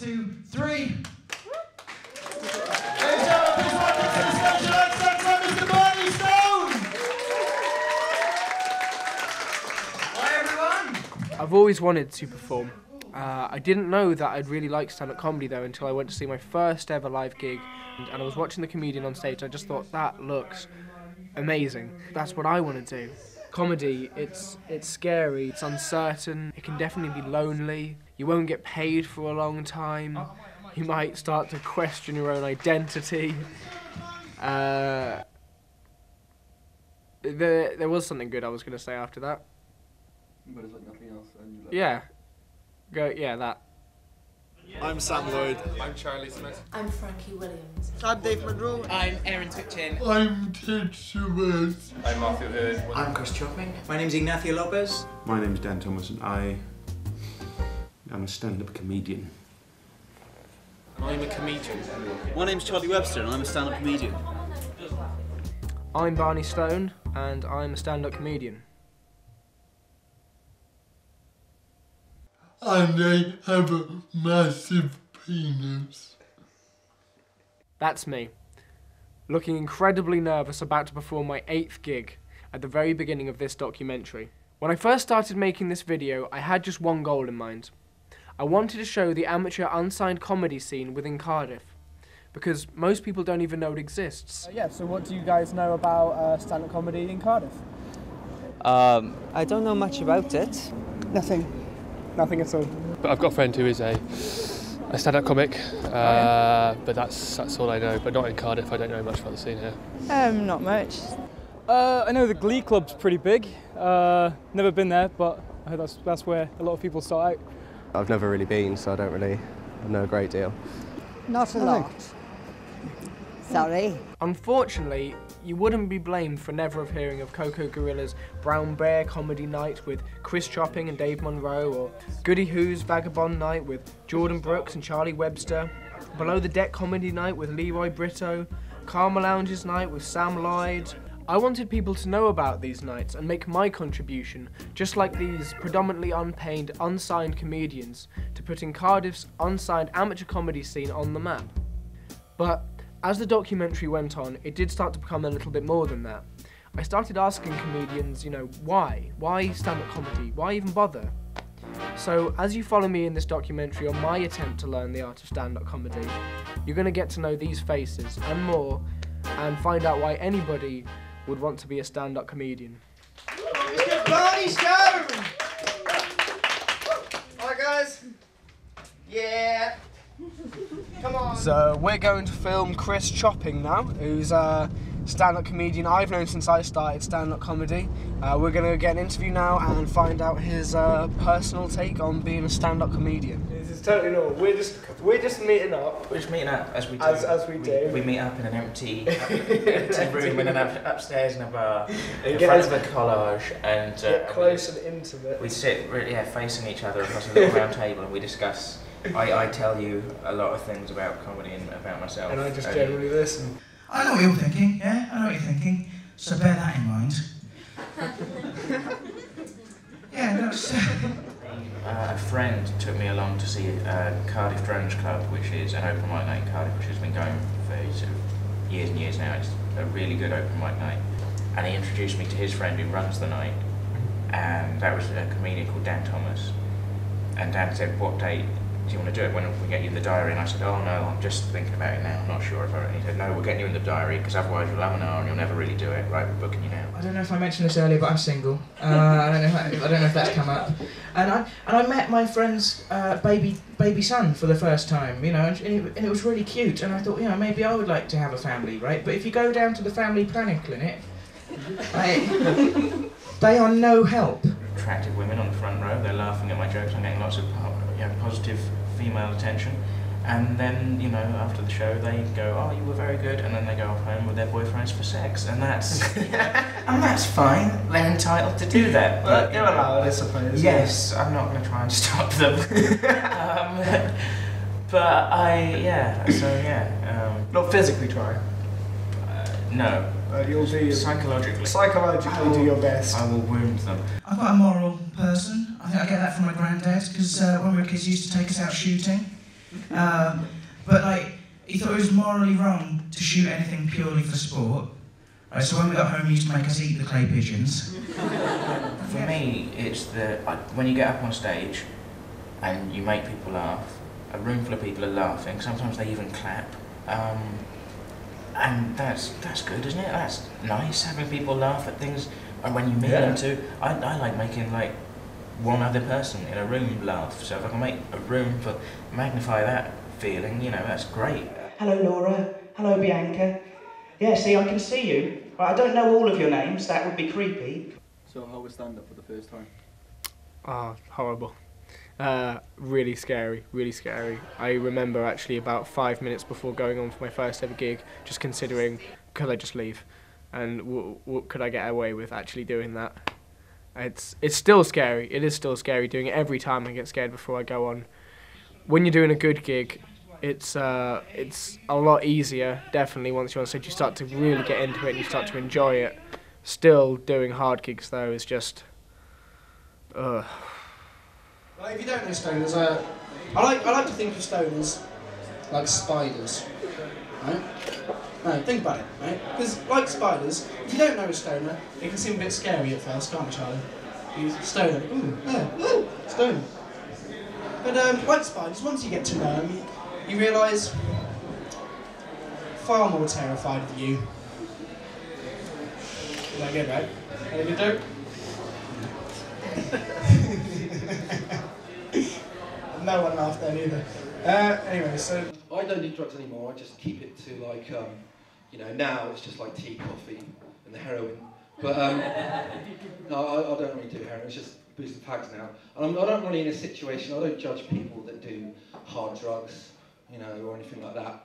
2, 3. Ladies and gentlemen, please welcome to the stage alongside Mr. Barney Stone! Hi everyone! I've always wanted to perform. I didn't know that I'd really like stand-up comedy though until I went to see my first ever live gig, and I was watching the comedian on stage. I just thought, that looks amazing. That's what I want to do. Comedy, it's scary, it's uncertain, it can definitely be lonely. You won't get paid for a long time. You might start to question your own identity. There was something good I was going to say after that. But it's like nothing else. And Yeah. Yeah, that. I'm Sam Lloyd. I'm Charlie Smith. I'm Frankie Williams. I'm Dave Monroe. I'm Aaron Twitchin. I'm Ted Suez. I'm Matthew Hood. I'm Chris Chopping. My name's Ignacio Lopez. My name's Dan Thomas and I am a stand-up comedian. I'm a comedian. My name's Charlie Webster and I'm a stand-up comedian. I'm Barney Stone and I'm a stand-up comedian. And I have a massive penis. That's me, looking incredibly nervous about to perform my 8th gig at the very beginning of this documentary. When I first started making this video, I had just one goal in mind. I wanted to show the amateur unsigned comedy scene within Cardiff, because most people don't even know it exists. Yeah, so what do you guys know about stand-up comedy in Cardiff? I don't know much about it. Nothing. Nothing at all. But I've got a friend who is a stand-up comic, but that's all I know. But not in Cardiff. I don't know much about the scene here. Not much. I know the Glee Club's pretty big. Never been there, but I heard that's where a lot of people start out. I've never really been, so I don't really know a great deal. Not a lot. Sorry. Unfortunately, you wouldn't be blamed for never have hearing of Coco Gorilla's Brown Bear Comedy Night with Chris Chopping and Dave Monroe, or Goody Who's Vagabond Night with Jordan Brooks and Charlie Webster, Below the Deck Comedy Night with Leroy Brito, Karma Lounge's Night with Sam Lloyd. I wanted people to know about these nights and make my contribution, just like these predominantly unpaid, unsigned comedians, to putting Cardiff's unsigned amateur comedy scene on the map. But as the documentary went on, it did start to become a little bit more than that. I started asking comedians, why? Why stand-up comedy? Why even bother? So, as you follow me in this documentary on my attempt to learn the art of stand-up comedy, you're going to get to know these faces and more, and find out why anybody would want to be a stand-up comedian. Let's get Barney Stone! Alright guys. Yeah. Come on. So we're going to film Chris Chopping now, who's a stand-up comedian I've known since I started stand-up comedy. We're going to get an interview now and find out his personal take on being a stand-up comedian. This is totally normal. We're just meeting up. We're just meeting up as we do. As we do. We meet up in an empty room in upstairs in a bar, in get front of a collage, and get close and intimate. We sit facing each other across a little round table and we discuss. I tell you a lot of things about comedy and about myself. And I just generally listen. I know what you're thinking, yeah? I know what you're thinking. So bear that in mind. Yeah, that's... A friend took me along to see Cardiff Drones Club, which is an open mic night in Cardiff, which has been going for sort of years and years now. It's a really good open mic night. And he introduced me to his friend who runs the night, and that was a comedian called Dan Thomas. And Dan said, "What date do you want to do it? When we get you in the diary?" And I said, "Oh no, I'm just thinking about it now. I'm not sure if I..." And he said, "No, we're getting you in the diary because otherwise you'll have an hour and you'll never really do it. Right, we're booking you now." I don't know if I mentioned this earlier, but I'm single. I don't know if that's come up. And I met my friend's baby son for the first time, and it was really cute. And I thought, maybe I would like to have a family, right? But if you go down to the family planning clinic, right, they are no help. Attractive women on the front row, they're laughing at my jokes, I'm getting lots of positive female attention, and then after the show they go, "Oh, you were very good," and then they go off home with their boyfriends for sex, and that's and that's fine. They're entitled to do that. But they're allowed, I suppose. Yes, I'm not going to try and stop them. But not physically try. No. You'll do psychologically do your best. I will wound them. I'm quite a moral person. I think I get that from my granddad, because when we were kids he used to take us out shooting. But like, he thought it was morally wrong to shoot anything purely for sport. Right, so when we got home, he used to make us eat the clay pigeons. For me, it's when you get up on stage and you make people laugh, a room full of people are laughing, sometimes they even clap. And that's good, isn't it? That's nice, having people laugh at things, and when you mean them to. I like making like one other person in a room laugh, so if I can make a room magnify that feeling, you know, that's great. Hello Laura, hello Bianca. Yeah, see, I can see you. Right, I don't know all of your names, that would be creepy. So how was stand-up for the first time? Ah, horrible. Really scary, really scary. I remember actually about 5 minutes before going on for my first ever gig, just considering, could I just leave? And what could I get away with actually doing that? It's still scary, it is still scary doing it every time. I get scared before I go on. When you're doing a good gig, it's a lot easier, definitely, once you're on stage. You start to really get into it and you start to enjoy it. Still doing hard gigs though is just, Well, if you don't know stoners, I like to think of stoners like spiders, right? No, think about it, right? Because like spiders, if you don't know a stoner, it can seem a bit scary at first, can't it, Charlie? You stoner, ooh, yeah, ooh, stoner. But like spiders, once you get to know them, you realise far more terrified of you. Is that good, right? Is that a good joke? No one laughed then either. Anyway, so I don't do drugs anymore. I just keep it to like, you know, now it's just like tea, coffee, and the heroin. But no, I don't really do heroin. It's just booze and fags now. And I'm not really in a situation. I don't judge people that do hard drugs, you know, or anything like that.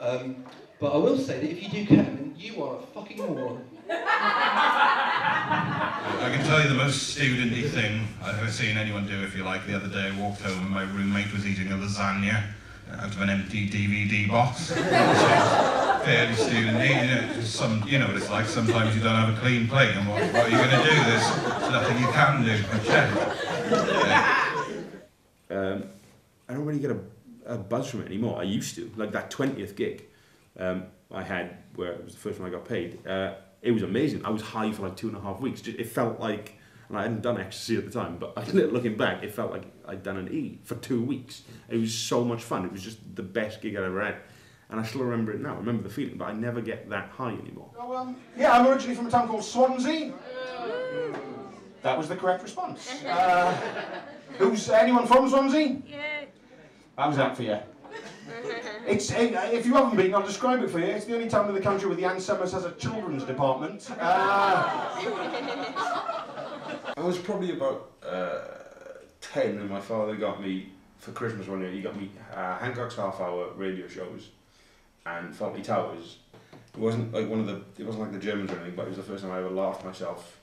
But I will say that if you do ketamine, you are a fucking moron. I can tell you the most studenty thing I've ever seen anyone do, if you like. The other day I walked home and my roommate was eating a lasagna out of an empty DVD box. Fairly studenty, you know what it's like. Sometimes you don't have a clean plate, and what are you going to do? There's nothing you can do. I don't really get a buzz from it anymore. I used to. Like that 20th gig I had, where it was the first one I got paid. It was amazing. I was high for like 2.5 weeks. It felt like, and I hadn't done ecstasy at the time, but looking back, it felt like I'd done an E for 2 weeks. It was so much fun. It was just the best gig I'd ever had. And I still remember it now. I remember the feeling, but I never get that high anymore. So, yeah, I'm originally from a town called Swansea. That was the correct response. Who's anyone from Swansea? Yeah. How's that for you? It's, if you haven't been, I'll describe it for you. It's the only town in the country where the Ann Summers has a children's department. I was probably about 10 and my father got me, for Christmas one year, he got me Hancock's half-hour radio shows and Fawlty Towers. It wasn't like it wasn't like the Germans or anything, but it was the first time I ever laughed myself,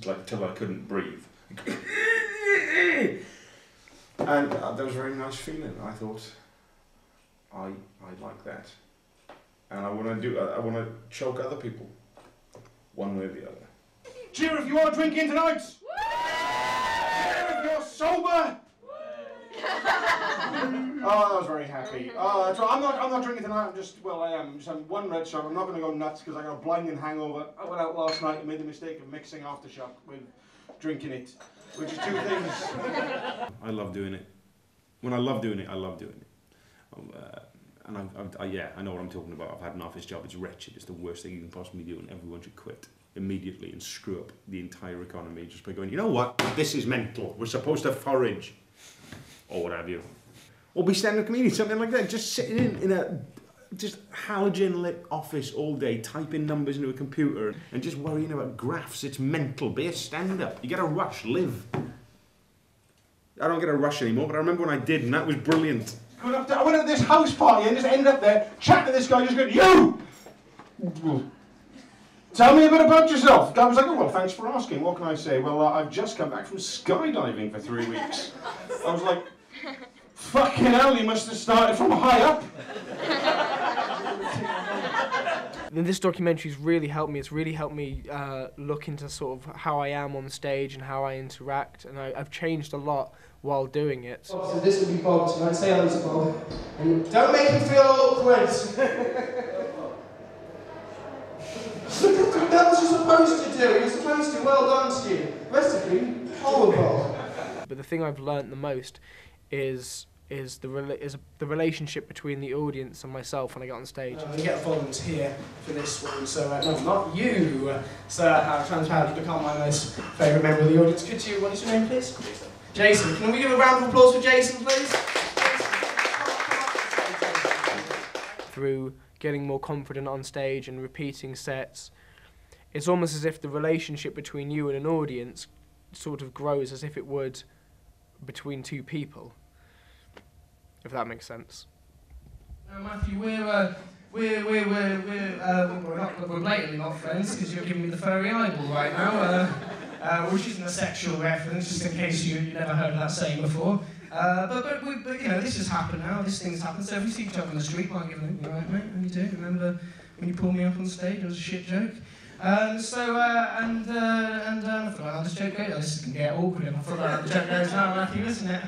like till I couldn't breathe. And that was a very nice feeling. I thought, I like that, and I want to choke other people, one way or the other. Cheer if you are drinking tonight! Cheer if you're sober! Oh, I was very happy. Oh, that's right. I'm not drinking tonight. I am. I'm just having one red shot. I'm not going to go nuts because I got a blinding hangover. I went out last night and made the mistake of mixing aftershock with drinking it, which is two things. I love doing it. When I love doing it, I love doing it. And I know what I'm talking about. I've had an office job. It's wretched. It's the worst thing you can possibly do, and everyone should quit immediately and screw up the entire economy just by going, you know what? This is mental. We're supposed to forage, or what have you, or be stand-up comedian, something like that. Just sitting in a just halogen lit office all day, typing numbers into a computer and just worrying about graphs. It's mental. Be a stand-up. You get a rush. Live. I don't get a rush anymore, but I remember when I did, and that was brilliant. I went to this house party and just ended up there chatting to this guy, just going, you! Tell me a bit about yourself. The guy was like, oh, well, thanks for asking. What can I say? Well, I've just come back from skydiving for 3 weeks. I was like, fucking hell, you must have started from high up. And this documentary's really helped me. It's really helped me look into sort of how I am on stage and how I interact, and I've changed a lot while doing it. So this will be Bob tonight. Say hello to Bob. And don't make him feel awkward. That was you're supposed to do. You're supposed to. Well done to you. The rest of you, horrible. But the thing I've learnt the most is the relationship between the audience and myself when I get on stage. You get a volunteer for this one, so no, not you. So I'm proud to become my most favourite member of the audience. Could you, what is your name, please? Jason. Can we give a round of applause for Jason, please? Through getting more confident on stage and repeating sets, it's almost as if the relationship between you and an audience sort of grows as if it would between two people, if that makes sense. Matthew, we're blatantly not friends because you're giving me the furry eyeball right now, which isn't a sexual reference, just in case you never heard that saying before. But you know, this has happened now. This thing's happened. So if we see each other on the street, might give it, right, mate? How you doing? Remember when you pulled me up on stage? It was a shit joke. I forgot how this joke goes. This can get awkward if I forgot how the joke goes now, Matthew, isn't it?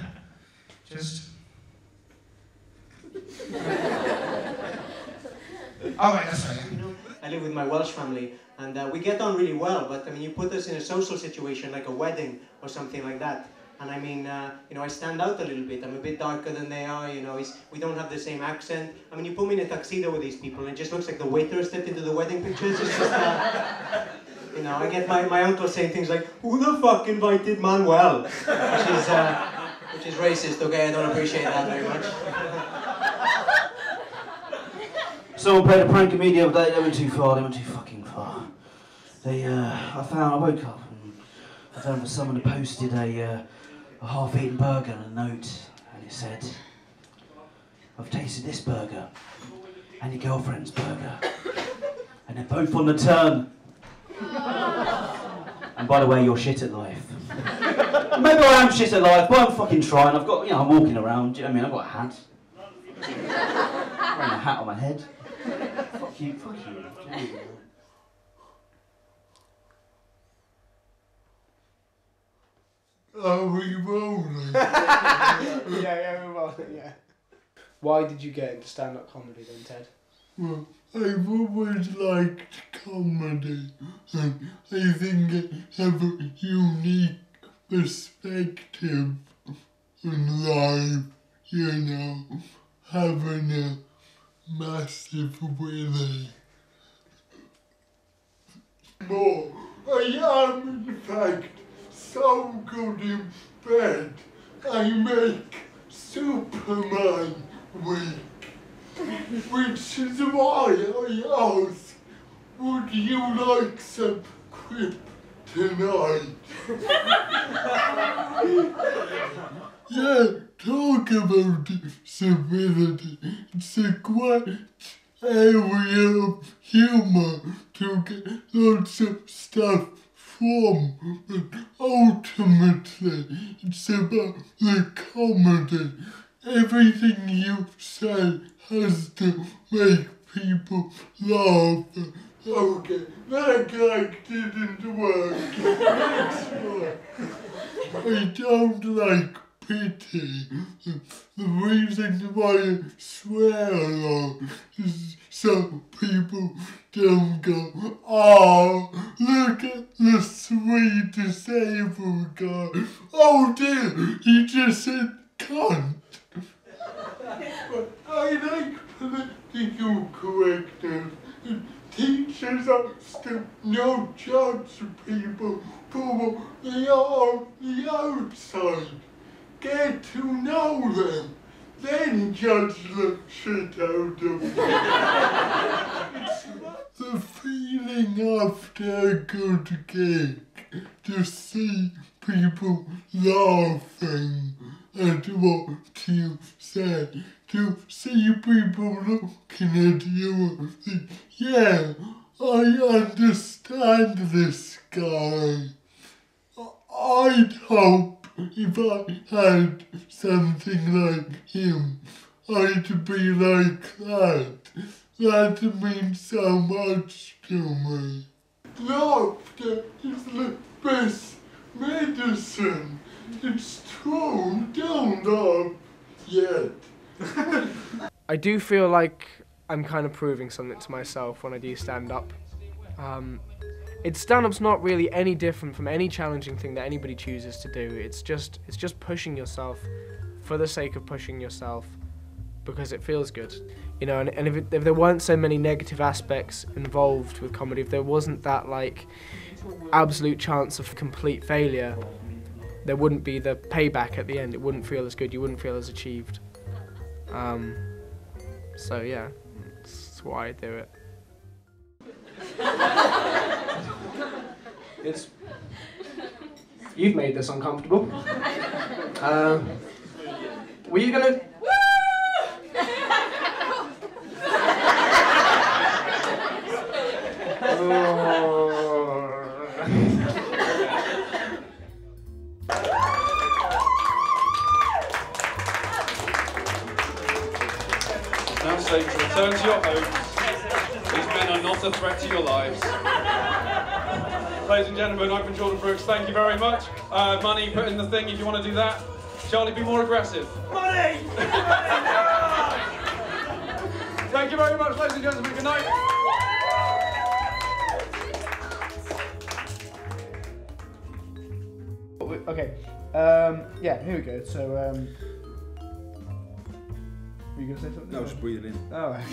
Just. Alright, that's right. You know, I live with my Welsh family, and we get on really well, but I mean, you put us in a social situation like a wedding or something like that. And I mean, you know, I stand out a little bit. I'm a bit darker than they are, you know, we don't have the same accent. I mean, you put me in a tuxedo with these people and it just looks like the waiter stepped into the wedding pictures. It's just, you know, I get my uncle saying things like, who the fuck invited Manuel? Which is racist, okay? I don't appreciate that very much. Someone played a prank on me the other day. They went too far, they went too fucking far. I woke up and I found that someone had posted a half-eaten burger and a note, and it said, I've tasted this burger and your girlfriend's burger, and they're both on the turn. And by the way, you're shit at life. Maybe I am shit at life, but I'm fucking trying. I've got, you know, I'm walking around, do you know what I mean? I've got a hat. I'm wearing a hat on my head. Fuck you, fuck you. Are we rolling? yeah, we're rolling, yeah. Why did you get into stand-up comedy then, Ted? Well, I've always liked comedy, and I think it has a unique perspective in life, you know, having a massive willy. But I am, in fact, so good in bed, I make Superman weak. Which is why I ask, would you like some kryptonite? Yeah, talk about civility. It's a great area of humour to get lots of stuff from, but ultimately it's about the comedy. Everything you say has to make people laugh. Okay, that gag didn't work. Next one. I don't like pity. The reason why I swear a lot is so people don't go, oh, look at the sweet disabled guy. Oh dear, he just said cunt. But I like political correctness. Teachers are still not judge people for what they are on the outside. Get to know them, then judge the shit out of them. The feeling after a good gig, to see people laughing at what you said, to see people looking at you and think, yeah, I understand this guy. I'd hope if I had something like him, I'd be like that. That means so much to me. Laughter is the best medicine. It's true, don't yet. I do feel like I'm kind of proving something to myself when I do stand up. Stand-up's not really any different from any challenging thing that anybody chooses to do. It's just pushing yourself for the sake of pushing yourself because it feels good, you know. And if there weren't so many negative aspects involved with comedy, if there wasn't that like absolute chance of complete failure, there wouldn't be the payback at the end. It wouldn't feel as good. You wouldn't feel as achieved. So yeah, that's why I do it. You've made this uncomfortable. Were you gonna? Now safe to return to your homes. These men are not a threat to your lives. Ladies and gentlemen, I've been Jordan Brooks. Thank you very much. Money, put in the thing if you want to do that. Charlie, be more aggressive. Money! Thank you very much, ladies and gentlemen. Good night. Okay. Yeah. Here we go. So. Were you gonna say something? No, just breathing in. Oh. Okay.